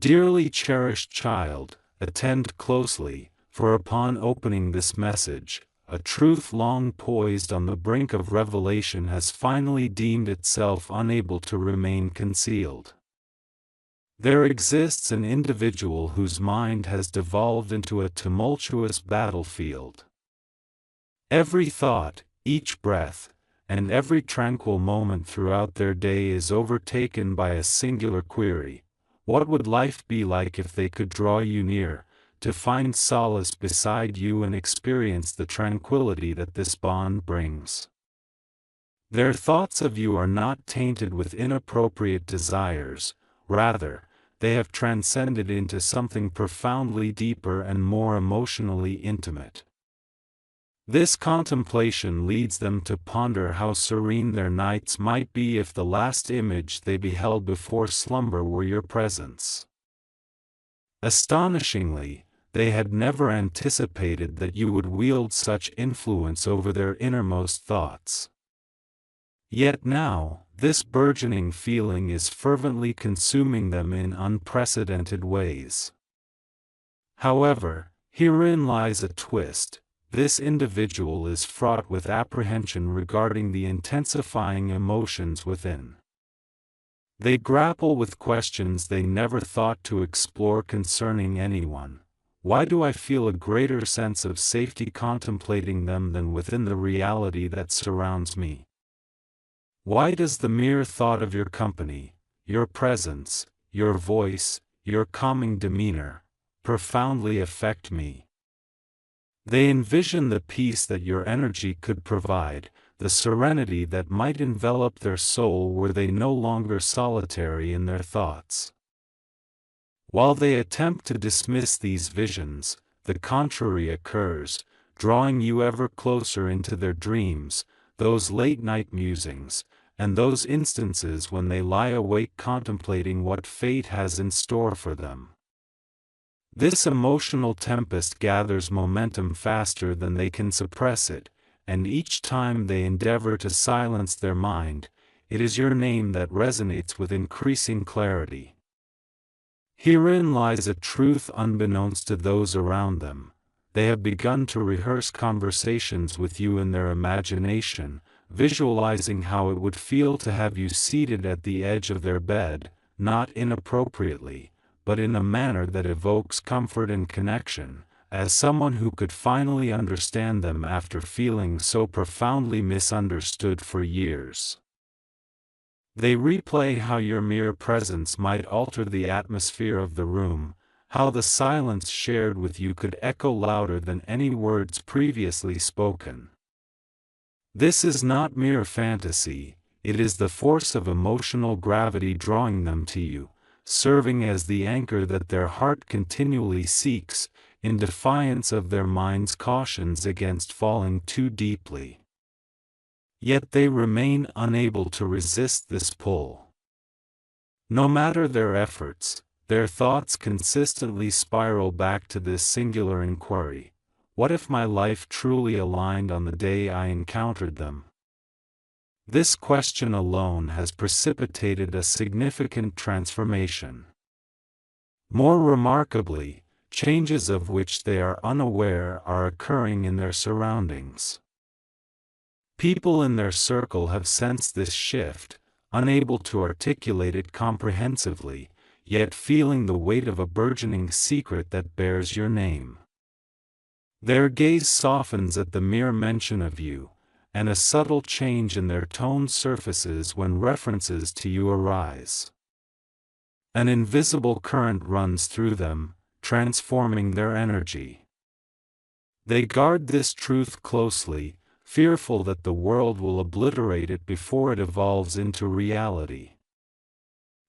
Dearly cherished child, attend closely, for upon opening this message, a truth long poised on the brink of revelation has finally deemed itself unable to remain concealed. There exists an individual whose mind has devolved into a tumultuous battlefield. Every thought, each breath, and every tranquil moment throughout their day is overtaken by a singular query: what would life be like if they could draw you near, to find solace beside you and experience the tranquility that this bond brings? Their thoughts of you are not tainted with inappropriate desires, rather, they have transcended into something profoundly deeper and more emotionally intimate. This contemplation leads them to ponder how serene their nights might be if the last image they beheld before slumber were your presence. Astonishingly, they had never anticipated that you would wield such influence over their innermost thoughts. Yet now, this burgeoning feeling is fervently consuming them in unprecedented ways. However, herein lies a twist. This individual is fraught with apprehension regarding the intensifying emotions within. They grapple with questions they never thought to explore concerning anyone. Why do I feel a greater sense of safety contemplating them than within the reality that surrounds me? Why does the mere thought of your company, your presence, your voice, your calming demeanor, profoundly affect me? They envision the peace that your energy could provide, the serenity that might envelop their soul were they no longer solitary in their thoughts. While they attempt to dismiss these visions, the contrary occurs, drawing you ever closer into their dreams, those late-night musings, and those instances when they lie awake contemplating what fate has in store for them. This emotional tempest gathers momentum faster than they can suppress it, and each time they endeavor to silence their mind, it is your name that resonates with increasing clarity. Herein lies a truth unbeknownst to those around them. They have begun to rehearse conversations with you in their imagination, visualizing how it would feel to have you seated at the edge of their bed, not inappropriately, but in a manner that evokes comfort and connection, as someone who could finally understand them after feeling so profoundly misunderstood for years. They replay how your mere presence might alter the atmosphere of the room, how the silence shared with you could echo louder than any words previously spoken. This is not mere fantasy, it is the force of emotional gravity drawing them to you, serving as the anchor that their heart continually seeks, in defiance of their mind's cautions against falling too deeply. Yet they remain unable to resist this pull. No matter their efforts, their thoughts consistently spiral back to this singular inquiry: what if my life truly aligned on the day I encountered them? This question alone has precipitated a significant transformation. More remarkably, changes of which they are unaware are occurring in their surroundings. People in their circle have sensed this shift, unable to articulate it comprehensively, yet feeling the weight of a burgeoning secret that bears your name. Their gaze softens at the mere mention of you, and a subtle change in their tone surfaces when references to you arise. An invisible current runs through them, transforming their energy. They guard this truth closely, fearful that the world will obliterate it before it evolves into reality.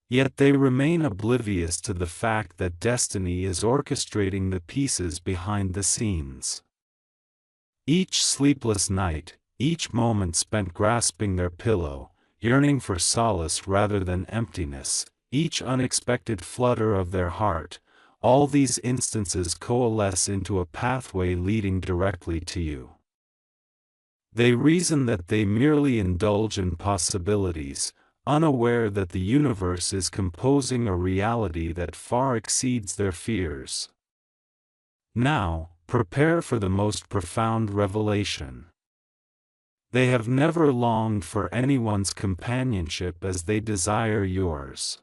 Yet they remain oblivious to the fact that destiny is orchestrating the pieces behind the scenes. Each sleepless night, each moment spent grasping their pillow, yearning for solace rather than emptiness, each unexpected flutter of their heart, all these instances coalesce into a pathway leading directly to you. They reason that they merely indulge in possibilities, unaware that the universe is composing a reality that far exceeds their fears. Now, prepare for the most profound revelation. They have never longed for anyone's companionship as they desire yours.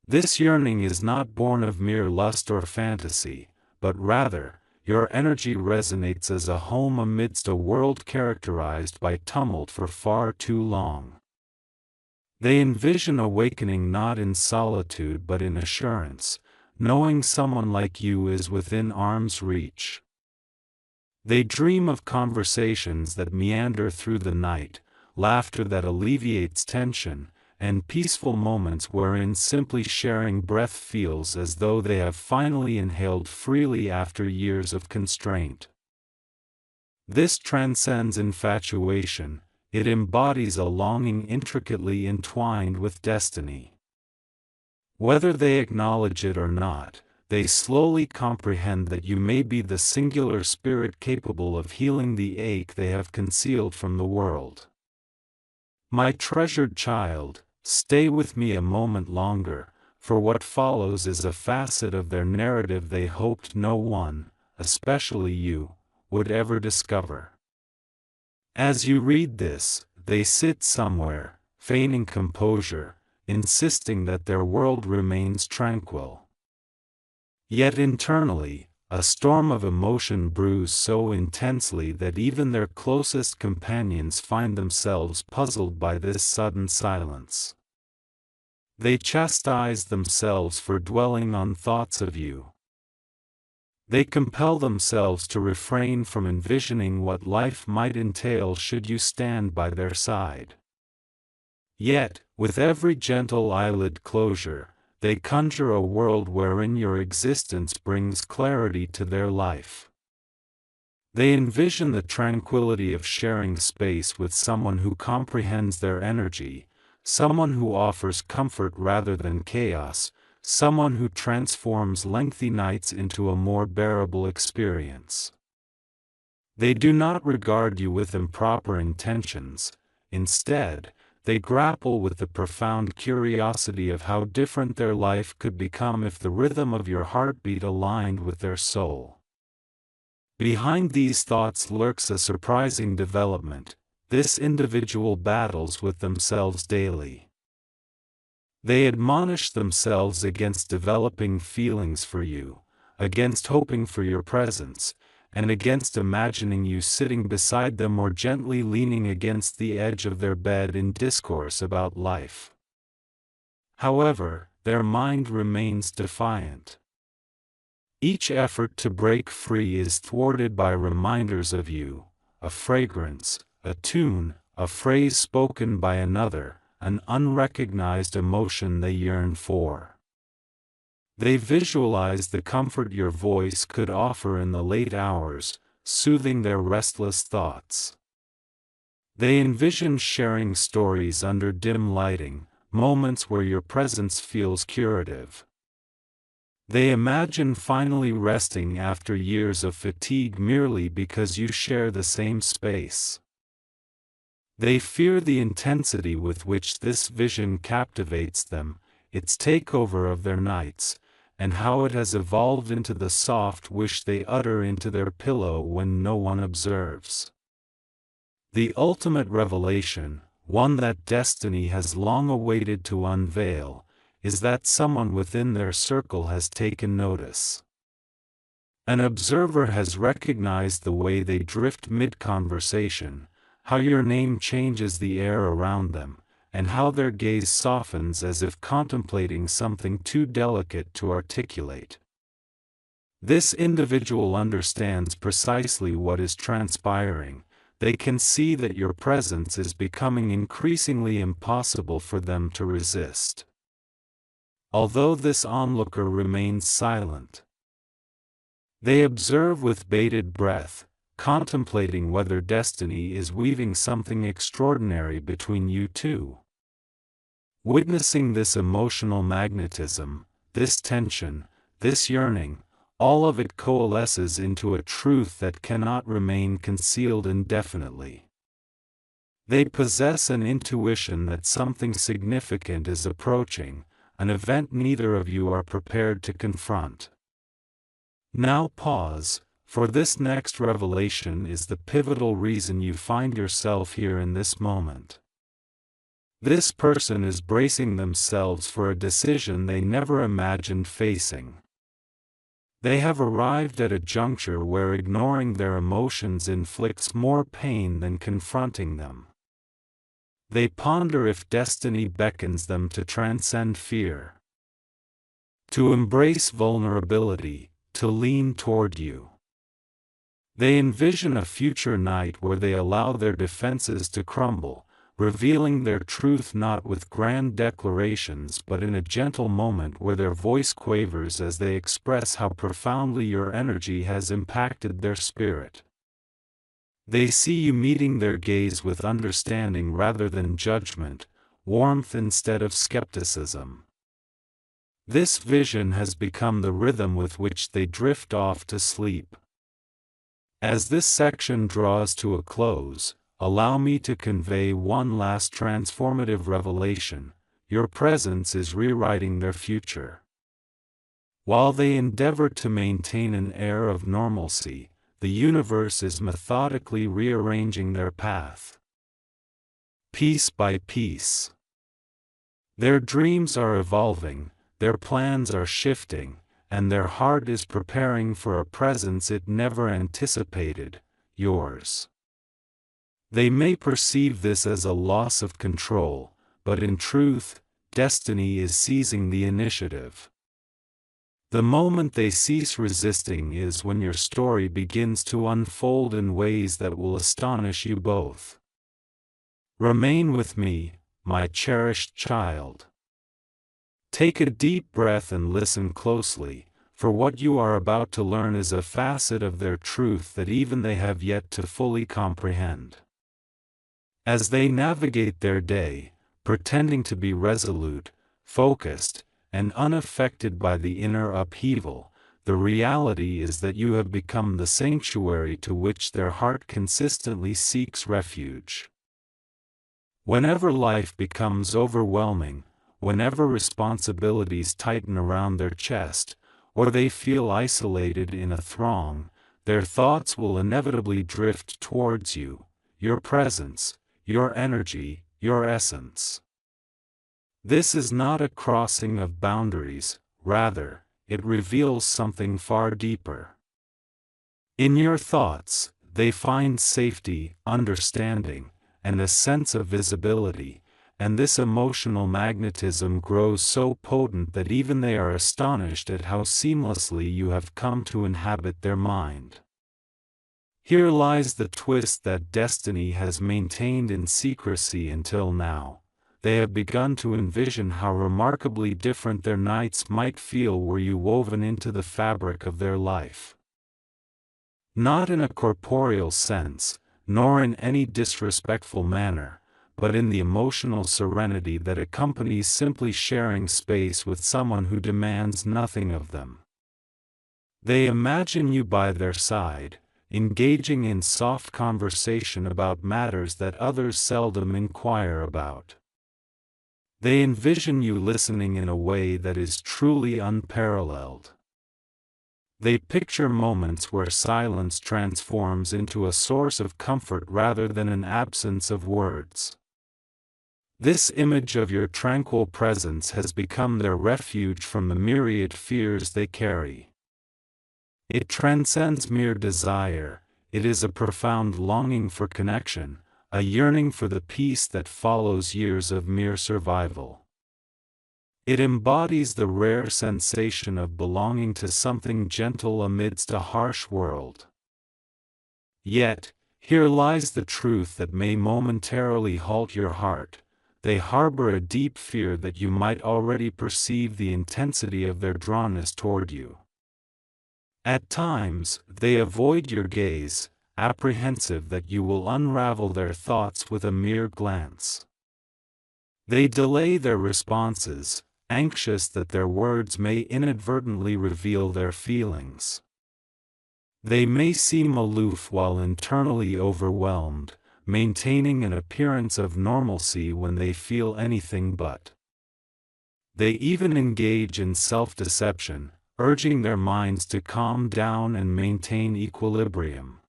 This yearning is not born of mere lust or fantasy, but rather, your energy resonates as a home amidst a world characterized by tumult for far too long. They envision awakening not in solitude but in assurance, knowing someone like you is within arm's reach. They dream of conversations that meander through the night, laughter that alleviates tension, and peaceful moments wherein simply sharing breath feels as though they have finally inhaled freely after years of constraint. This transcends infatuation, it embodies a longing intricately entwined with destiny. Whether they acknowledge it or not, they slowly comprehend that you may be the singular spirit capable of healing the ache they have concealed from the world. My treasured child, stay with me a moment longer, for what follows is a facet of their narrative they hoped no one, especially you, would ever discover. As you read this, they sit somewhere, feigning composure, insisting that their world remains tranquil. Yet internally, a storm of emotion brews so intensely that even their closest companions find themselves puzzled by this sudden silence. They chastise themselves for dwelling on thoughts of you. They compel themselves to refrain from envisioning what life might entail should you stand by their side. Yet, with every gentle eyelid closure, they conjure a world wherein your existence brings clarity to their life. They envision the tranquility of sharing space with someone who comprehends their energy, someone who offers comfort rather than chaos, someone who transforms lengthy nights into a more bearable experience. They do not regard you with improper intentions. Instead, they grapple with the profound curiosity of how different their life could become if the rhythm of your heartbeat aligned with their soul. Behind these thoughts lurks a surprising development. This individual battles with themselves daily. They admonish themselves against developing feelings for you, against hoping for your presence, and against imagining you sitting beside them or gently leaning against the edge of their bed in discourse about life. However, their mind remains defiant. Each effort to break free is thwarted by reminders of you, a fragrance, a tune, a phrase spoken by another, an unrecognized emotion they yearn for. They visualize the comfort your voice could offer in the late hours, soothing their restless thoughts. They envision sharing stories under dim lighting, moments where your presence feels curative. They imagine finally resting after years of fatigue merely because you share the same space. They fear the intensity with which this vision captivates them, its takeover of their nights, and how it has evolved into the soft wish they utter into their pillow when no one observes. The ultimate revelation, one that destiny has long awaited to unveil, is that someone within their circle has taken notice. An observer has recognized the way they drift mid-conversation, how your name changes the air around them, and how their gaze softens as if contemplating something too delicate to articulate. This individual understands precisely what is transpiring. They can see that your presence is becoming increasingly impossible for them to resist. Although this onlooker remains silent, they observe with bated breath, contemplating whether destiny is weaving something extraordinary between you two. Witnessing this emotional magnetism, this tension, this yearning, all of it coalesces into a truth that cannot remain concealed indefinitely. They possess an intuition that something significant is approaching, an event neither of you are prepared to confront. Now pause, for this next revelation is the pivotal reason you find yourself here in this moment. This person is bracing themselves for a decision they never imagined facing. They have arrived at a juncture where ignoring their emotions inflicts more pain than confronting them. They ponder if destiny beckons them to transcend fear, to embrace vulnerability, to lean toward you. They envision a future night where they allow their defenses to crumble, revealing their truth not with grand declarations but in a gentle moment where their voice quavers as they express how profoundly your energy has impacted their spirit. They see you meeting their gaze with understanding rather than judgment, warmth instead of skepticism. This vision has become the rhythm with which they drift off to sleep. As this section draws to a close, allow me to convey one last transformative revelation: your presence is rewriting their future. While they endeavor to maintain an air of normalcy, the universe is methodically rearranging their path. Piece by piece. Their dreams are evolving, their plans are shifting, and their heart is preparing for a presence it never anticipated: yours. They may perceive this as a loss of control, but in truth, destiny is seizing the initiative. The moment they cease resisting is when your story begins to unfold in ways that will astonish you both. Remain with me, my cherished child. Take a deep breath and listen closely, for what you are about to learn is a facet of their truth that even they have yet to fully comprehend. As they navigate their day, pretending to be resolute, focused, and unaffected by the inner upheaval, the reality is that you have become the sanctuary to which their heart consistently seeks refuge. Whenever life becomes overwhelming, whenever responsibilities tighten around their chest, or they feel isolated in a throng, their thoughts will inevitably drift towards you, your presence, your energy, your essence. This is not a crossing of boundaries, rather, it reveals something far deeper. In your thoughts, they find safety, understanding, and a sense of visibility, and this emotional magnetism grows so potent that even they are astonished at how seamlessly you have come to inhabit their mind. Here lies the twist that destiny has maintained in secrecy until now. They have begun to envision how remarkably different their nights might feel were you woven into the fabric of their life. Not in a corporeal sense, nor in any disrespectful manner, but in the emotional serenity that accompanies simply sharing space with someone who demands nothing of them. They imagine you by their side, engaging in soft conversation about matters that others seldom inquire about. They envision you listening in a way that is truly unparalleled. They picture moments where silence transforms into a source of comfort rather than an absence of words. This image of your tranquil presence has become their refuge from the myriad fears they carry. It transcends mere desire, it is a profound longing for connection, a yearning for the peace that follows years of mere survival. It embodies the rare sensation of belonging to something gentle amidst a harsh world. Yet, here lies the truth that may momentarily halt your heart: they harbor a deep fear that you might already perceive the intensity of their drawnness toward you. At times, they avoid your gaze, apprehensive that you will unravel their thoughts with a mere glance. They delay their responses, anxious that their words may inadvertently reveal their feelings. They may seem aloof while internally overwhelmed, maintaining an appearance of normalcy when they feel anything but. They even engage in self-deception, urging their minds to calm down and maintain equilibrium.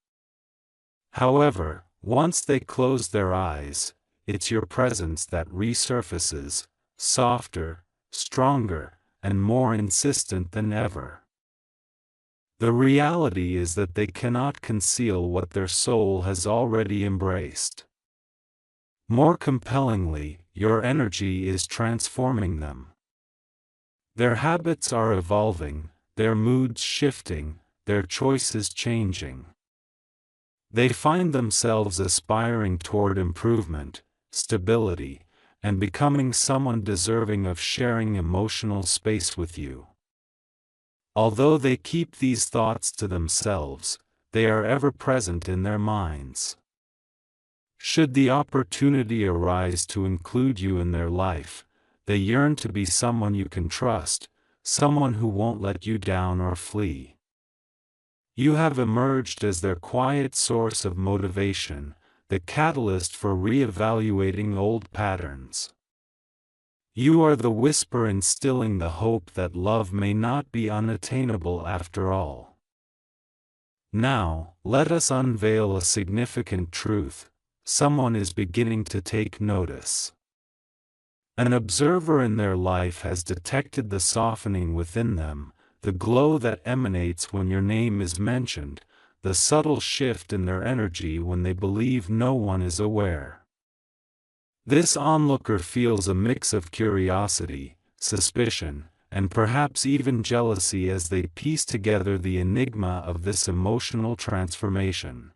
However, once they close their eyes, it's your presence that resurfaces, softer, stronger, and more insistent than ever. The reality is that they cannot conceal what their soul has already embraced. More compellingly, your energy is transforming them. Their habits are evolving, their moods shifting, their choices changing. They find themselves aspiring toward improvement, stability, and becoming someone deserving of sharing emotional space with you. Although they keep these thoughts to themselves, they are ever present in their minds. Should the opportunity arise to include you in their life, they yearn to be someone you can trust, someone who won't let you down or flee. You have emerged as their quiet source of motivation, the catalyst for re-evaluating old patterns. You are the whisper instilling the hope that love may not be unattainable after all. Now, let us unveil a significant truth: someone is beginning to take notice. An observer in their life has detected the softening within them, the glow that emanates when your name is mentioned, the subtle shift in their energy when they believe no one is aware. This onlooker feels a mix of curiosity, suspicion, and perhaps even jealousy as they piece together the enigma of this emotional transformation.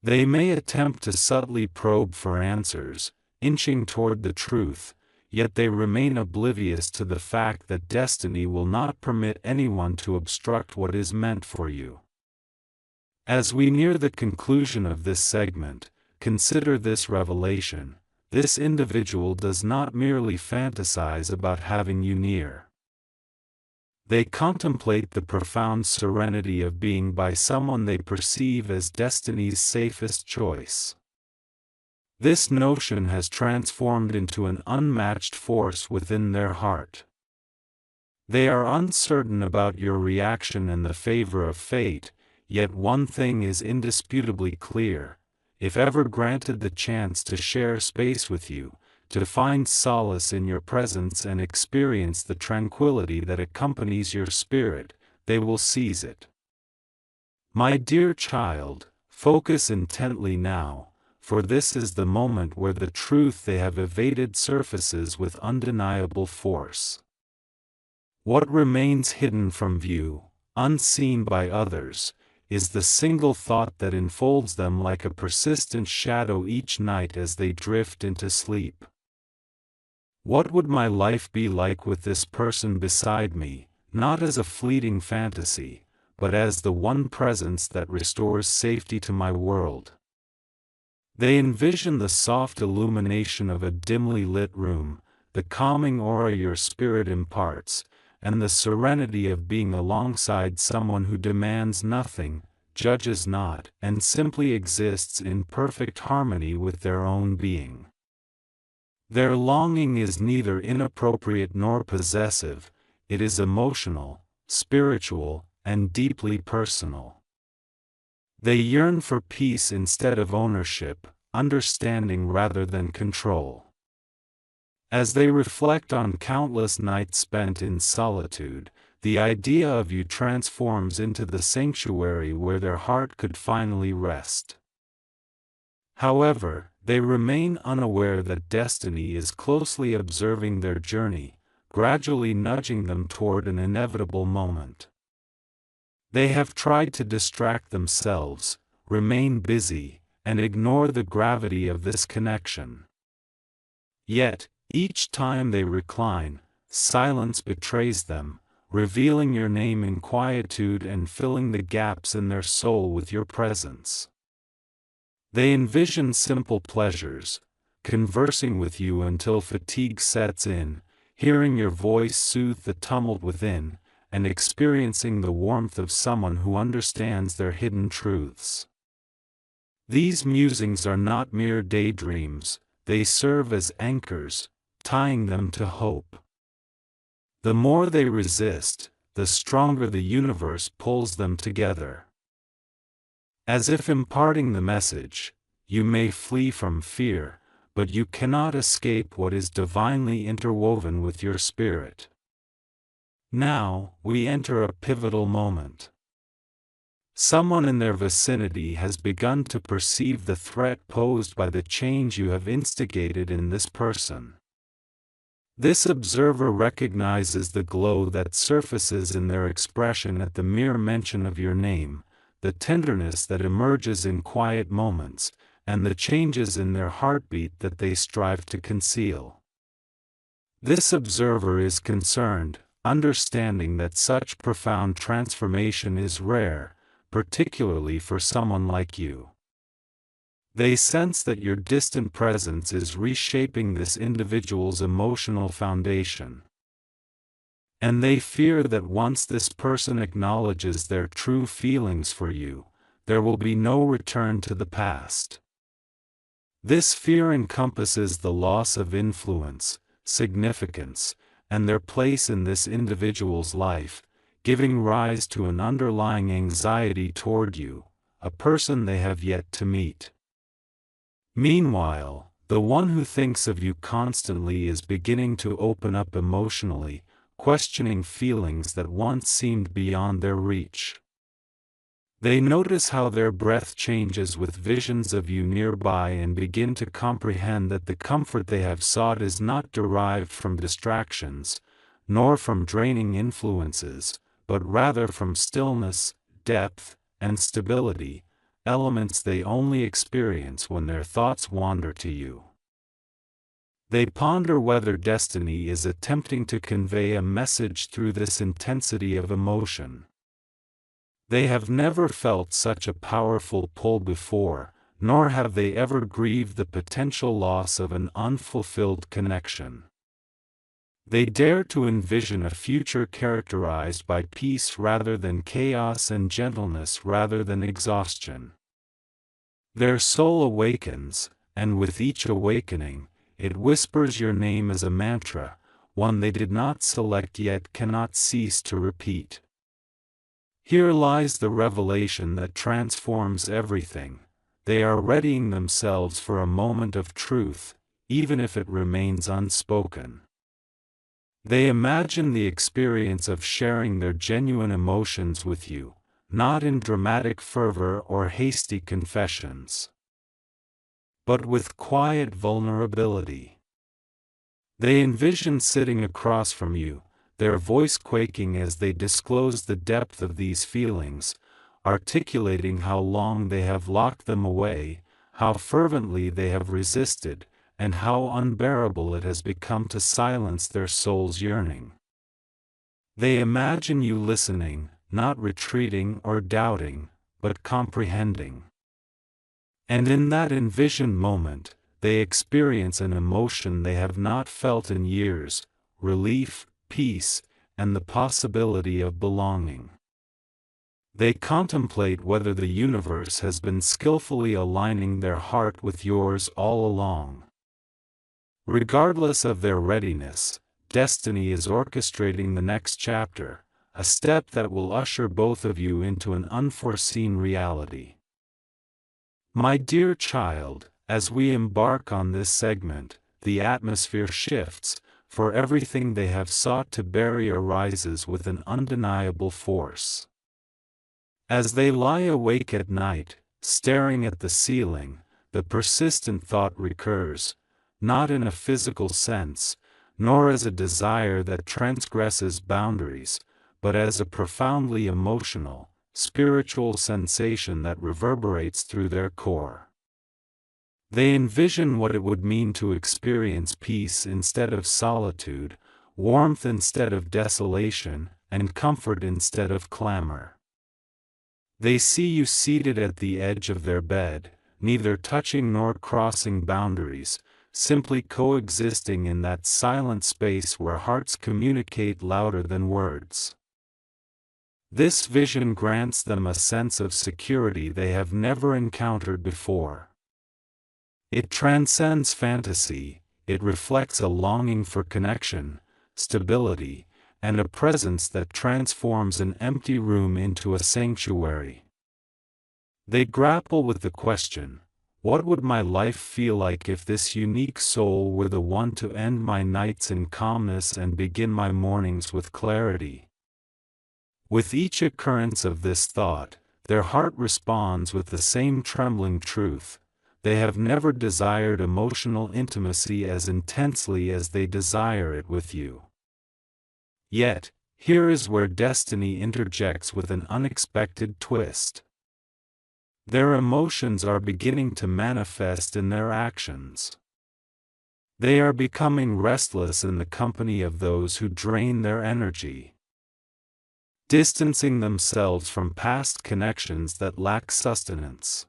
They may attempt to subtly probe for answers, inching toward the truth, yet they remain oblivious to the fact that destiny will not permit anyone to obstruct what is meant for you. As we near the conclusion of this segment, consider this revelation: this individual does not merely fantasize about having you near. They contemplate the profound serenity of being by someone they perceive as destiny's safest choice. This notion has transformed into an unmatched force within their heart. They are uncertain about your reaction and the favor of fate, yet one thing is indisputably clear: if ever granted the chance to share space with you, to find solace in your presence and experience the tranquility that accompanies your spirit, they will seize it. My dear child, focus intently now, for this is the moment where the truth they have evaded surfaces with undeniable force. What remains hidden from view, unseen by others, is the single thought that enfolds them like a persistent shadow each night as they drift into sleep. What would my life be like with this person beside me, not as a fleeting fantasy, but as the one presence that restores safety to my world? They envision the soft illumination of a dimly lit room, the calming aura your spirit imparts, and the serenity of being alongside someone who demands nothing, judges not, and simply exists in perfect harmony with their own being. Their longing is neither inappropriate nor possessive; it is emotional, spiritual, and deeply personal. They yearn for peace instead of ownership, understanding rather than control. As they reflect on countless nights spent in solitude, the idea of you transforms into the sanctuary where their heart could finally rest. However, they remain unaware that destiny is closely observing their journey, gradually nudging them toward an inevitable moment. They have tried to distract themselves, remain busy, and ignore the gravity of this connection. Yet, each time they recline, silence betrays them, revealing your name in quietude and filling the gaps in their soul with your presence. They envision simple pleasures, conversing with you until fatigue sets in, hearing your voice soothe the tumult within, and experiencing the warmth of someone who understands their hidden truths. These musings are not mere daydreams, they serve as anchors, tying them to hope. The more they resist, the stronger the universe pulls them together. As if imparting the message, you may flee from fear, but you cannot escape what is divinely interwoven with your spirit. Now, we enter a pivotal moment. Someone in their vicinity has begun to perceive the threat posed by the change you have instigated in this person. This observer recognizes the glow that surfaces in their expression at the mere mention of your name, the tenderness that emerges in quiet moments, and the changes in their heartbeat that they strive to conceal. This observer is concerned, understanding that such profound transformation is rare, particularly for someone like you. They sense that your distant presence is reshaping this individual's emotional foundation. And they fear that once this person acknowledges their true feelings for you, there will be no return to the past. This fear encompasses the loss of influence, significance, and their place in this individual's life, giving rise to an underlying anxiety toward you, a person they have yet to meet. Meanwhile, the one who thinks of you constantly is beginning to open up emotionally, questioning feelings that once seemed beyond their reach. They notice how their breath changes with visions of you nearby and begin to comprehend that the comfort they have sought is not derived from distractions, nor from draining influences, but rather from stillness, depth, and stability, elements they only experience when their thoughts wander to you. They ponder whether destiny is attempting to convey a message through this intensity of emotion. They have never felt such a powerful pull before, nor have they ever grieved the potential loss of an unfulfilled connection. They dare to envision a future characterized by peace rather than chaos and gentleness rather than exhaustion. Their soul awakens, and with each awakening, it whispers your name as a mantra, one they did not select yet cannot cease to repeat. Here lies the revelation that transforms everything. They are readying themselves for a moment of truth, even if it remains unspoken. They imagine the experience of sharing their genuine emotions with you, not in dramatic fervor or hasty confessions, but with quiet vulnerability. They envision sitting across from you, their voice quaking as they disclose the depth of these feelings, articulating how long they have locked them away, how fervently they have resisted, and how unbearable it has become to silence their soul's yearning. They imagine you listening, not retreating or doubting, but comprehending. And in that envisioned moment, they experience an emotion they have not felt in years: relief, peace, and the possibility of belonging. They contemplate whether the universe has been skillfully aligning their heart with yours all along. Regardless of their readiness, destiny is orchestrating the next chapter, a step that will usher both of you into an unforeseen reality. My dear child, as we embark on this segment, the atmosphere shifts, for everything they have sought to bury arises with an undeniable force. As they lie awake at night, staring at the ceiling, the persistent thought recurs, not in a physical sense, nor as a desire that transgresses boundaries, but as a profoundly emotional, spiritual sensation that reverberates through their core. They envision what it would mean to experience peace instead of solitude, warmth instead of desolation, and comfort instead of clamor. They see you seated at the edge of their bed, neither touching nor crossing boundaries, simply coexisting in that silent space where hearts communicate louder than words. This vision grants them a sense of security they have never encountered before. It transcends fantasy, it reflects a longing for connection, stability, and a presence that transforms an empty room into a sanctuary. They grapple with the question, what would my life feel like if this unique soul were the one to end my nights in calmness and begin my mornings with clarity? With each occurrence of this thought, their heart responds with the same trembling truth: they have never desired emotional intimacy as intensely as they desire it with you. Yet, here is where destiny interjects with an unexpected twist. Their emotions are beginning to manifest in their actions. They are becoming restless in the company of those who drain their energy, distancing themselves from past connections that lack sustenance.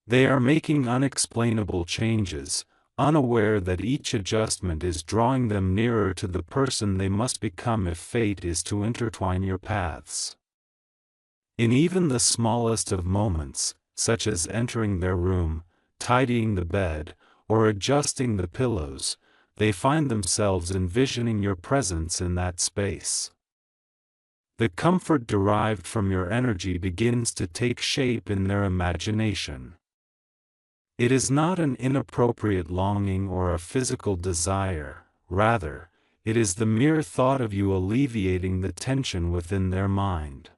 They are making unexplainable changes, unaware that each adjustment is drawing them nearer to the person they must become if fate is to intertwine your paths. In even the smallest of moments, such as entering their room, tidying the bed, or adjusting the pillows, they find themselves envisioning your presence in that space. The comfort derived from your energy begins to take shape in their imagination. It is not an inappropriate longing or a physical desire, rather, it is the mere thought of you alleviating the tension within their mind.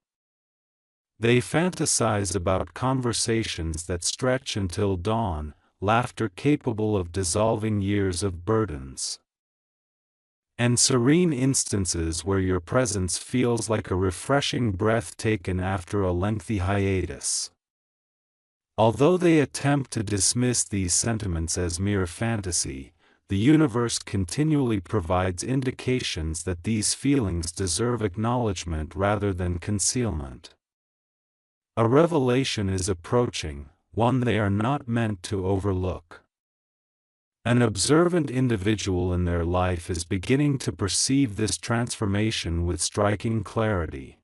They fantasize about conversations that stretch until dawn, laughter capable of dissolving years of burdens, and serene instances where your presence feels like a refreshing breath taken after a lengthy hiatus. Although they attempt to dismiss these sentiments as mere fantasy, the universe continually provides indications that these feelings deserve acknowledgement rather than concealment. A revelation is approaching, one they are not meant to overlook. An observant individual in their life is beginning to perceive this transformation with striking clarity.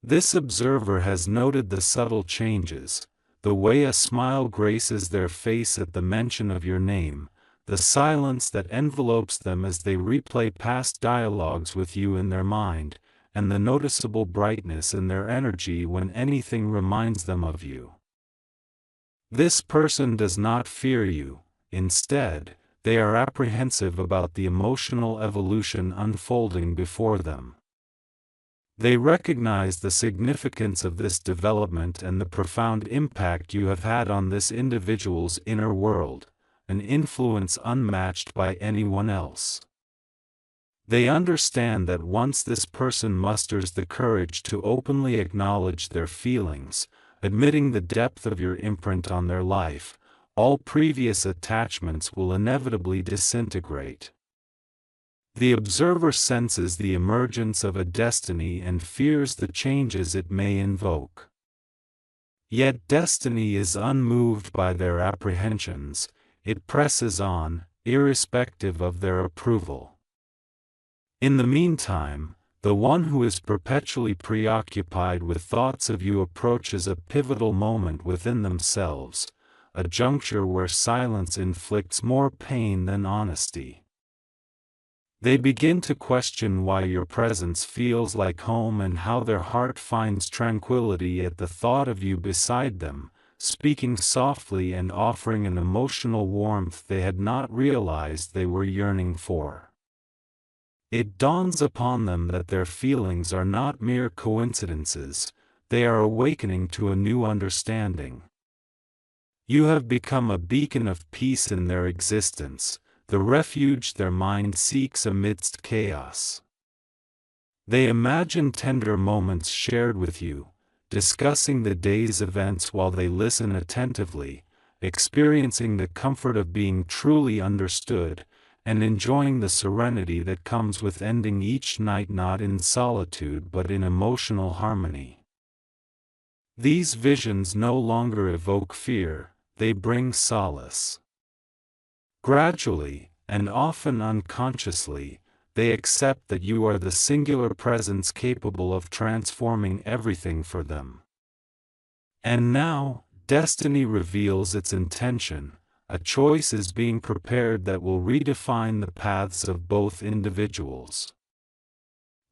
This observer has noted the subtle changes, the way a smile graces their face at the mention of your name, the silence that envelopes them as they replay past dialogues with you in their mind, and the noticeable brightness in their energy when anything reminds them of you. This person does not fear you. Instead, they are apprehensive about the emotional evolution unfolding before them. They recognize the significance of this development and the profound impact you have had on this individual's inner world, an influence unmatched by anyone else. They understand that once this person musters the courage to openly acknowledge their feelings, admitting the depth of your imprint on their life, all previous attachments will inevitably disintegrate. The observer senses the emergence of a destiny and fears the changes it may invoke. Yet destiny is unmoved by their apprehensions, it presses on, irrespective of their approval. In the meantime, the one who is perpetually preoccupied with thoughts of you approaches a pivotal moment within themselves, a juncture where silence inflicts more pain than honesty. They begin to question why your presence feels like home and how their heart finds tranquility at the thought of you beside them, speaking softly and offering an emotional warmth they had not realized they were yearning for. It dawns upon them that their feelings are not mere coincidences, they are awakening to a new understanding. You have become a beacon of peace in their existence, the refuge their mind seeks amidst chaos. They imagine tender moments shared with you, discussing the day's events while they listen attentively, experiencing the comfort of being truly understood, and enjoying the serenity that comes with ending each night not in solitude but in emotional harmony. These visions no longer evoke fear, they bring solace. Gradually, and often unconsciously, they accept that you are the singular presence capable of transforming everything for them. And now, destiny reveals its intention. A choice is being prepared that will redefine the paths of both individuals.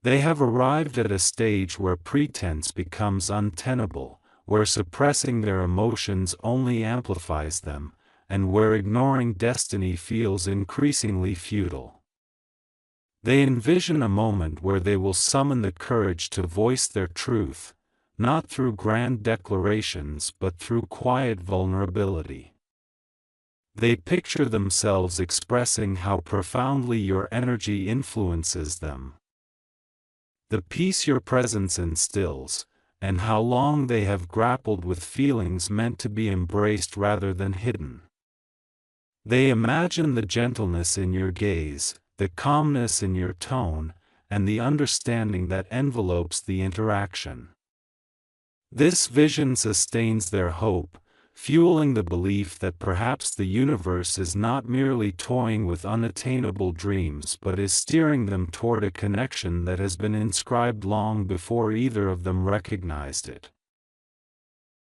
They have arrived at a stage where pretense becomes untenable, where suppressing their emotions only amplifies them, and where ignoring destiny feels increasingly futile. They envision a moment where they will summon the courage to voice their truth, not through grand declarations but through quiet vulnerability. They picture themselves expressing how profoundly your energy influences them, the peace your presence instills, and how long they have grappled with feelings meant to be embraced rather than hidden. They imagine the gentleness in your gaze, the calmness in your tone, and the understanding that envelopes the interaction. This vision sustains their hope, fueling the belief that perhaps the universe is not merely toying with unattainable dreams but is steering them toward a connection that has been inscribed long before either of them recognized it.